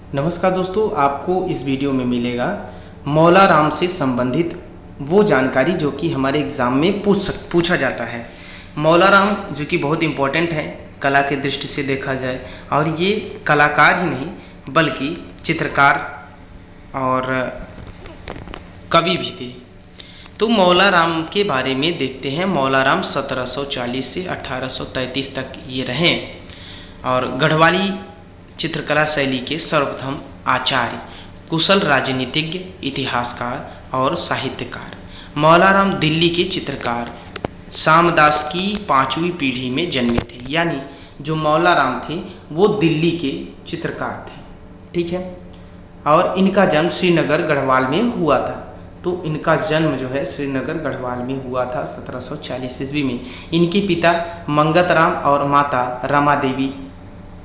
नमस्कार दोस्तों, आपको इस वीडियो में मिलेगा मौला राम से संबंधित वो जानकारी जो कि हमारे एग्ज़ाम में पूछा जाता है। मौला राम जो कि बहुत इम्पोर्टेंट है कला के दृष्टि से देखा जाए, और ये कलाकार ही नहीं बल्कि चित्रकार और कवि भी थे। तो मौला राम के बारे में देखते हैं। मौला राम 1740 से 1833 तक ये रहे और गढ़वाली चित्रकला शैली के सर्वप्रथम आचार्य, कुशल राजनीतिज्ञ, इतिहासकार और साहित्यकार। मौला राम दिल्ली के चित्रकार सामदास की 5वीं पीढ़ी में जन्मे थे, यानी जो मौला राम थे वो दिल्ली के चित्रकार थे, ठीक है। और इनका जन्म श्रीनगर गढ़वाल में हुआ था। तो इनका जन्म जो है श्रीनगर गढ़वाल में हुआ था 1740 ईस्वी में। इनके पिता मंगत राम और माता रमा देवी,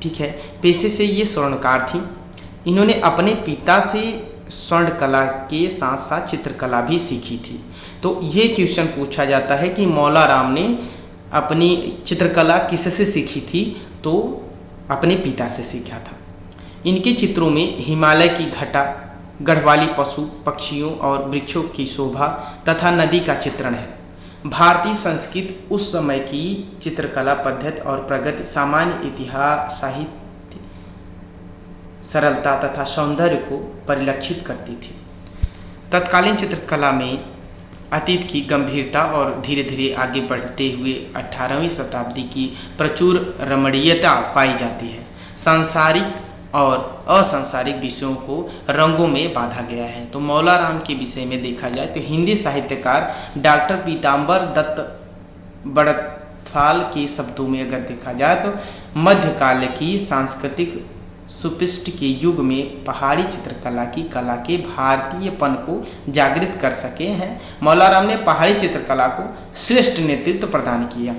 ठीक है, पेशे से ये स्वर्णकार थी। इन्होंने अपने पिता से स्वर्ण कला के साथ साथ चित्रकला भी सीखी थी। तो ये क्वेश्चन पूछा जाता है कि मौला राम ने अपनी चित्रकला किससे सीखी थी, तो अपने पिता से सीखा था। इनके चित्रों में हिमालय की घटा, गढ़वाली पशु पक्षियों और वृक्षों की शोभा तथा नदी का चित्रण है। भारतीय संस्कृति, उस समय की चित्रकला पद्धति और प्रगति, सामान्य इतिहास, साहित्य, सरलता तथा सौंदर्य को परिलक्षित करती थी। तत्कालीन चित्रकला में अतीत की गंभीरता और धीरे धीरे आगे बढ़ते हुए 18वीं शताब्दी की प्रचुर रमणीयता पाई जाती है। सांसारिक और असंसारिक विषयों को रंगों में बांधा गया है। तो मौला राम के विषय में देखा जाए तो हिंदी साहित्यकार डॉक्टर पीताम्बर दत्त बड़थाल के शब्दों में अगर देखा जाए तो मध्यकाल की सांस्कृतिक सुपृष्ठ के युग में पहाड़ी चित्रकला की कला के भारतीयपन को जागृत कर सके हैं। मौला राम ने पहाड़ी चित्रकला को श्रेष्ठ नेतृत्व प्रदान किया।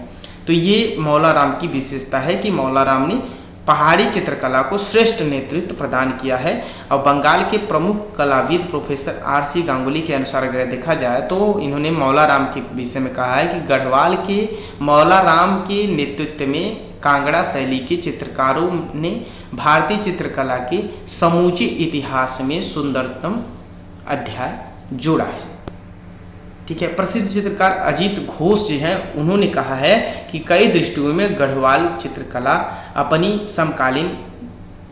तो ये मौला राम की विशेषता है कि मौला राम ने पहाड़ी चित्रकला को श्रेष्ठ नेतृत्व प्रदान किया है। और बंगाल के प्रमुख कलाविद प्रोफेसर आर.सी. गांगुली के अनुसार अगर देखा जाए तो इन्होंने मौला राम के विषय में कहा है कि गढ़वाल के मौला राम के नेतृत्व में कांगड़ा शैली के चित्रकारों ने भारतीय चित्रकला के समूचे इतिहास में सुंदरतम अध्याय जोड़ा है, ठीक है। प्रसिद्ध चित्रकार अजीत घोष जी हैं, उन्होंने कहा है कि कई दृष्टियों में गढ़वाल चित्रकला अपनी समकालीन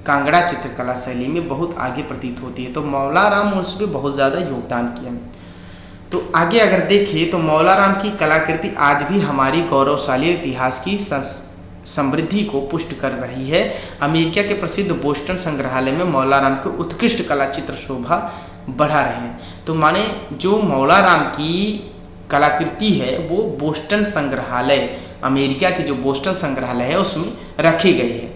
कांगड़ा चित्रकला शैली में बहुत आगे प्रतीत होती है। तो मौला राम उसमें बहुत ज़्यादा योगदान किया। तो आगे अगर देखें तो मौला राम की कलाकृति आज भी हमारी गौरवशाली इतिहास की समृद्धि को पुष्ट कर रही है। अमेरिका के प्रसिद्ध बोस्टन संग्रहालय में मौला राम के उत्कृष्ट कला चित्र शोभा बढ़ा रहे हैं। तो माने जो मौला राम की कलाकृति है वो बोस्टन संग्रहालय, अमेरिका की जो बोस्टन संग्रहालय है उसमें रखी गई है।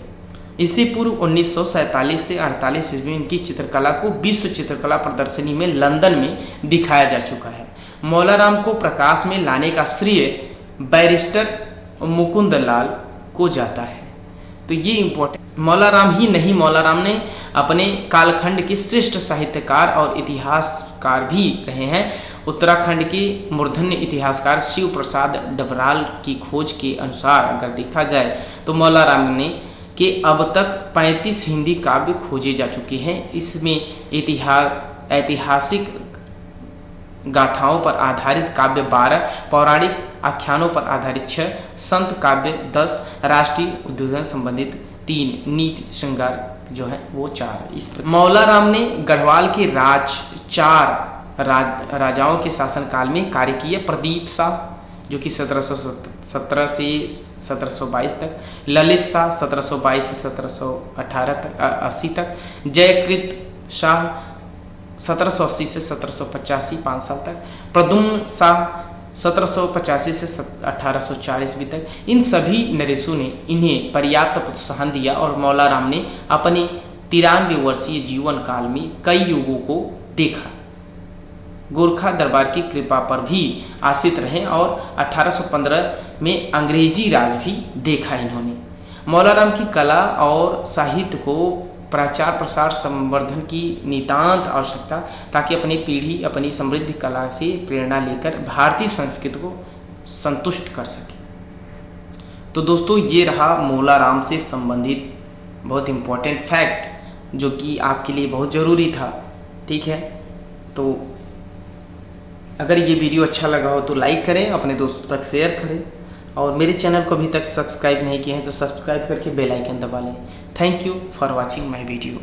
इससे पूर्व 1947 से 48 ईस्वी में इनकी चित्रकला को विश्व चित्रकला प्रदर्शनी में लंदन में दिखाया जा चुका है। मौला राम को प्रकाश में लाने का श्रेय बैरिस्टर मुकुंद लाल को जाता है। तो ये इम्पोर्टेंट, मौला राम ही नहीं, मौला राम ने अपने कालखंड के श्रेष्ठ साहित्यकार और इतिहासकार भी रहे हैं। उत्तराखंड के मूर्धन्य इतिहासकार शिव प्रसाद डबराल की खोज के अनुसार अगर देखा जाए तो मौला राम ने के अब तक 35 हिंदी काव्य खोजे जा चुके हैं। इसमें ऐतिहासिक गाथाओं पर आधारित काव्य 12, पौराणिक आख्यानों पर आधारित 6, संत काव्य 10, राष्ट्रीय उद्बोधन संबंधित 3, नीति श्रृंगार जो है वो 4। इस मौला राम ने गढ़वाल के 4 राजाओं के शासनकाल में कार्य किए। प्रदीप शाह जो कि 1717 से 1722 तक, ललित शाह 1722 से 1780 तक, जयकृत शाह 1780 से 1785 5 साल तक, प्रद्युम्न शाह 1785 से 1804 ईस्वी तक। इन सभी नरेशों ने इन्हें पर्याप्त प्रोत्साहन दिया और मौला राम ने अपने 93 वर्षीय जीवन काल में कई युगों को देखा। गोरखा दरबार की कृपा पर भी आश्रित रहे और 1815 में अंग्रेजी राज भी देखा इन्होंने। मौला राम की कला और साहित्य को प्रचार प्रसार संवर्धन की नितांत आवश्यकता, ताकि अपनी पीढ़ी अपनी समृद्ध कला से प्रेरणा लेकर भारतीय संस्कृति को संतुष्ट कर सके। तो दोस्तों ये रहा मौला राम से संबंधित बहुत इम्पोर्टेंट फैक्ट जो कि आपके लिए बहुत ज़रूरी था। ठीक है, तो अगर ये वीडियो अच्छा लगा हो तो लाइक करें, अपने दोस्तों तक शेयर करें, और मेरे चैनल को अभी तक सब्सक्राइब नहीं किए हैं तो सब्सक्राइब करके बेल आइकन दबा लें। Thank you for watching my video.